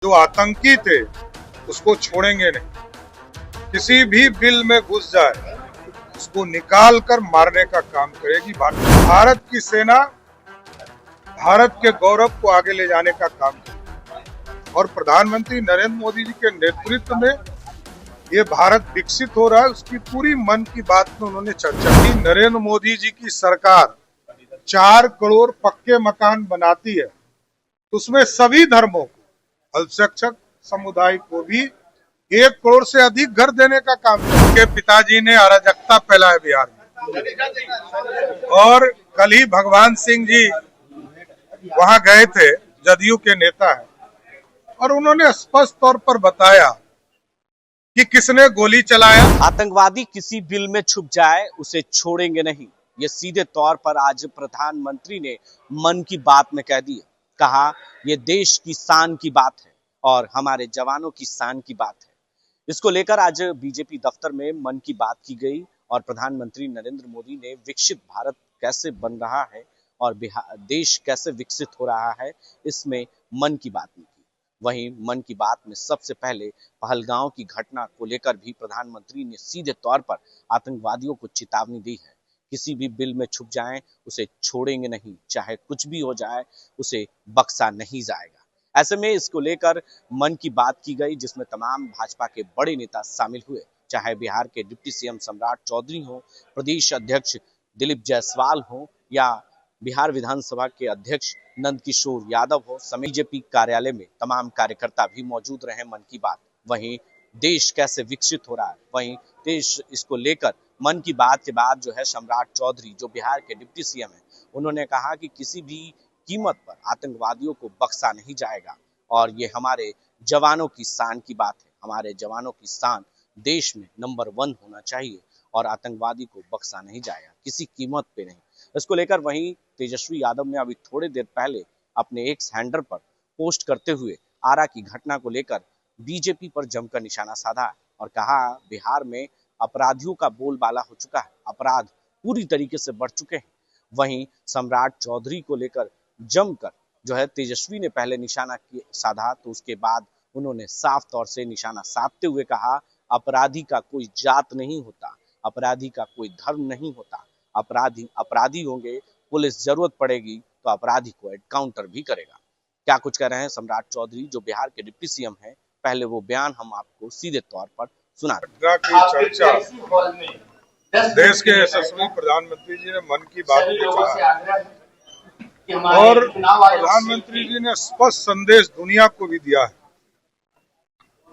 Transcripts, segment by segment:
जो आतंकी थे उसको छोड़ेंगे नहीं। किसी भी बिल में घुस जाए उसको निकाल कर मारने का काम करेगी भारत की सेना। भारत के गौरव को आगे ले जाने का काम करेगी और प्रधानमंत्री नरेंद्र मोदी जी के नेतृत्व में ये भारत विकसित हो रहा है। उसकी पूरी मन की बात में उन्होंने चर्चा की। नरेंद्र मोदी जी की सरकार 4 करोड़ पक्के मकान बनाती है, उसमें सभी धर्मों को, अल्पसंख्यक समुदाय को भी 1 करोड़ से अधिक घर देने का काम किया। उनके पिताजी ने अराजकता फैलाया बिहार में और कल ही भगवान सिंह जी वहां गए थे, जदयू के नेता है, और उन्होंने स्पष्ट तौर पर बताया कि किसने गोली चलाया। आतंकवादी किसी बिल में छुप जाए उसे छोड़ेंगे नहीं, ये सीधे तौर पर आज प्रधानमंत्री ने मन की बात में कह दिया। कहा ये देश की शान की बात है और हमारे जवानों की शान की बात है। इसको लेकर आज बीजेपी दफ्तर में मन की बात की गई और प्रधानमंत्री नरेंद्र मोदी ने विकसित भारत कैसे बन रहा है और देश कैसे विकसित हो रहा है, इसमें मन की बात में की। वहीं मन की बात में सबसे पहले पहलगांव की घटना को लेकर भी प्रधानमंत्री ने सीधे तौर पर आतंकवादियों को चेतावनी दी है। किसी भी बिल में छुप जाएं उसे छोड़ेंगे नहीं, चाहे कुछ भी हो जाए उसे बख्शा नहीं जाएगा। ऐसे में इसको लेकर मन की बात की गई, जिसमें तमाम भाजपा के बड़े नेता शामिल हुए, चाहे बिहार के डिप्टी सीएम सम्राट चौधरी हो, प्रदेश अध्यक्ष दिलीप जायसवाल हो या बिहार विधानसभा के अध्यक्ष नंदकिशोर यादव हो। बीजेपी कार्यालय में तमाम कार्यकर्ता भी मौजूद रहे। मन की बात, वहीं देश कैसे विकसित हो रहा है, वहीं देश, इसको लेकर मन की बात के बाद जो है सम्राट चौधरी, जो बिहार के डिप्टी सीएम है, उन्होंने कहा कि किसी भी कीमत पर आतंकवादियों को बख्शा नहीं जाएगा और ये हमारे जवानों की शान की बात है। हमारे जवानों की शान देश में नंबर 1 होना चाहिए और आतंकवादी को बख्शा नहीं जाएगा, किसी कीमत पे नहीं। इसको लेकर वहीं तेजस्वी यादव ने अभी थोड़ी देर पहले अपने एक्स हैंडल पर पोस्ट करते हुए आरा की घटना को लेकर बीजेपी पर जमकर निशाना साधा और कहा बिहार में अपराधियों का बोलबाला हो चुका है, अपराध पूरी तरीके से बढ़ चुके हैं। वहीं सम्राट चौधरी को लेकर जमकर जो है तेजस्वी ने पहले निशाना साधा, तो उसके बाद उन्होंने साफ तौर से निशाना साधते हुए कहा अपराधी का कोई जात नहीं होता, अपराधी का कोई धर्म नहीं होता, अपराधी होंगे, पुलिस जरूरत पड़ेगी तो अपराधी को एनकाउंटर भी करेगा। क्या कुछ कह रहे हैं सम्राट चौधरी, जो बिहार के डिप्टी सीएम हैं, पहले वो बयान हम आपको सीधे तौर पर सुना रहे हैं। चर्चा देश के यशस्वी प्रधानमंत्री जी ने मन की बात में कहा और प्रधानमंत्री जी ने स्पष्ट संदेश दुनिया को भी दिया है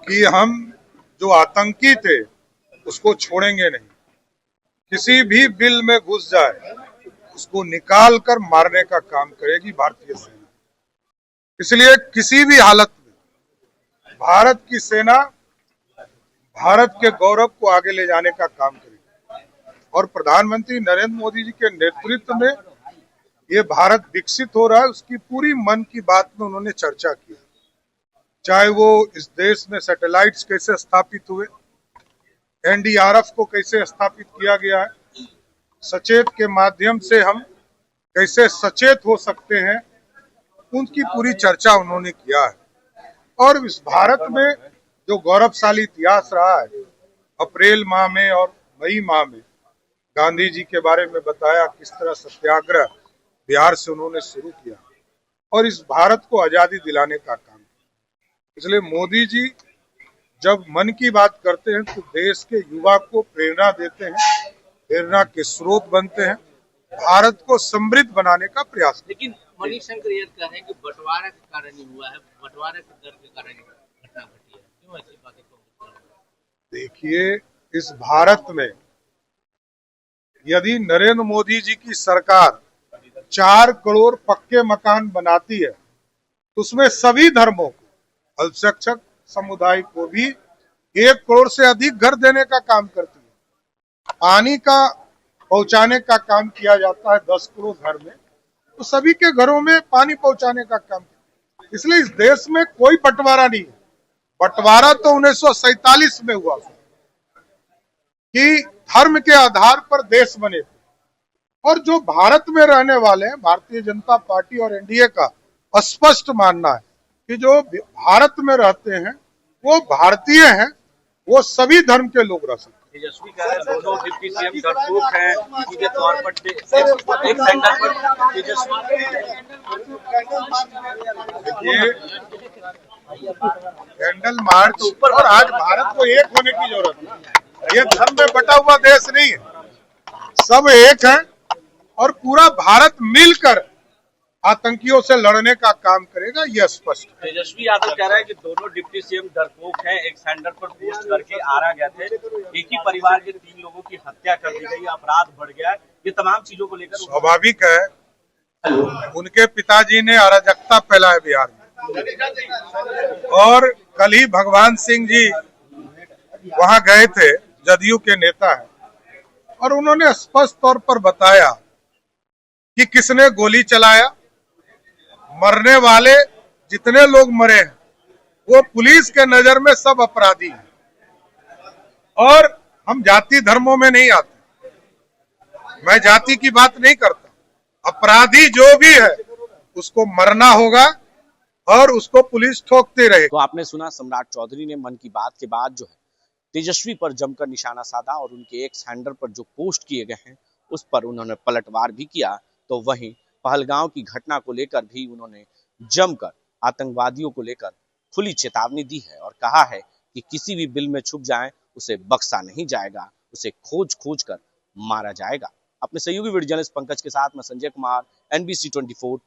कि हम जो आतंकी थे उसको छोड़ेंगे नहीं। किसी भी बिल में घुस जाए उसको निकाल कर मारने का काम करेगी भारतीय सेना। इसलिए किसी भी हालत में भारत की सेना भारत के गौरव को आगे ले जाने का काम करेगी और प्रधानमंत्री नरेंद्र मोदी जी के नेतृत्व में ये भारत विकसित हो रहा है। उसकी पूरी मन की बात में उन्होंने चर्चा की, चाहे वो इस देश में सैटेलाइट्स कैसे स्थापित हुए, एनडीआरएफ को कैसे स्थापित किया गया है, सचेत के माध्यम से हम कैसे सचेत हो सकते हैं, उनकी पूरी चर्चा उन्होंने किया है। और इस भारत में जो गौरवशाली इतिहास रहा है, अप्रैल माह में और मई माह में गांधी जी के बारे में बताया, किस तरह सत्याग्रह बिहार से उन्होंने शुरू किया और इस भारत को आजादी दिलाने का काम किया। इसलिए मोदी जी जब मन की बात करते हैं तो देश के युवा को प्रेरणा देते हैं, प्रेरणा के स्रोत बनते हैं, भारत को समृद्ध बनाने का प्रयास। लेकिन मणिशंकर ये कह रहे हैं कि बंटवारा के कारण ही हुआ है, बंटवारा के डर के कारण घटना घटी है, क्यों ऐसी बातें को? देखिए, इस भारत में यदि नरेंद्र मोदी जी की सरकार 4 करोड़ पक्के मकान बनाती है तो उसमें सभी धर्मों को, अल्पसंख्यक समुदाय को भी 1 करोड़ से अधिक घर देने का काम करती है। पानी का पहुंचाने का काम किया जाता है 10 करोड़ घर में, तो सभी के घरों में पानी पहुंचाने का काम। इसलिए इस देश में कोई बंटवारा नहीं है। बंटवारा तो 1947 में हुआ कि धर्म के आधार पर देश बने थे और जो भारत में रहने वाले हैं, भारतीय जनता पार्टी और एनडीए का स्पष्ट मानना है कि जो भारत में रहते हैं वो भारतीय हैं, वो सभी धर्म के लोग रह सकते हैं। तेजस्वी कह रहे हैं दोनों डिप्टी सीएम डरपोक हैं, सीधे तौर पर एक सेंटर पर तेजस्वी ये कैंडल मार्च और आज भारत को एक होने की जरूरत है। ये धर्म में बटा हुआ देश नहीं है, सब एक है और पूरा भारत मिलकर आतंकियों से लड़ने का काम करेगा, यह स्पष्ट है। तेजस्वी यादव कह रहे हैं कि दोनों डिप्टी सीएम डरपोक हैं, एक सेंटर पर पोस्ट करके आरा गए थे, एक ही परिवार के 3 लोगों की हत्या कर दी गई, अपराध बढ़ गया है, ये तमाम चीजों को लेकर स्वाभाविक है, उनके पिताजी ने अराजकता फैलाया बिहार में और कल ही भगवान सिंह जी वहां गए थे, जदयू के नेता है, और उन्होंने स्पष्ट तौर पर बताया कि किसने गोली चलाया, मरने वाले जितने लोग मरे हैं वो पुलिस के नजर में सब अपराधी हैं और हम जाति धर्मों में नहीं आते, मैं जाति की बात नहीं करता, अपराधी जो भी है उसको मरना होगा और उसको पुलिस ठोकते रहे। तो आपने सुना सम्राट चौधरी ने मन की बात के बाद जो है तेजस्वी पर जमकर निशाना साधा और उनके एक हैंडल पर जो पोस्ट किए गए हैं उस पर उन्होंने पलटवार भी किया। तो वहीं पहलगांव की घटना को लेकर भी उन्होंने जमकर आतंकवादियों को लेकर खुली चेतावनी दी है और कहा है कि किसी भी बिल में छुप जाए उसे बख्शा नहीं जाएगा, उसे खोज खोज कर मारा जाएगा। अपने सहयोगी वीडियो जर्नलिस्ट पंकज के साथ मैं संजय कुमार, NBC 24।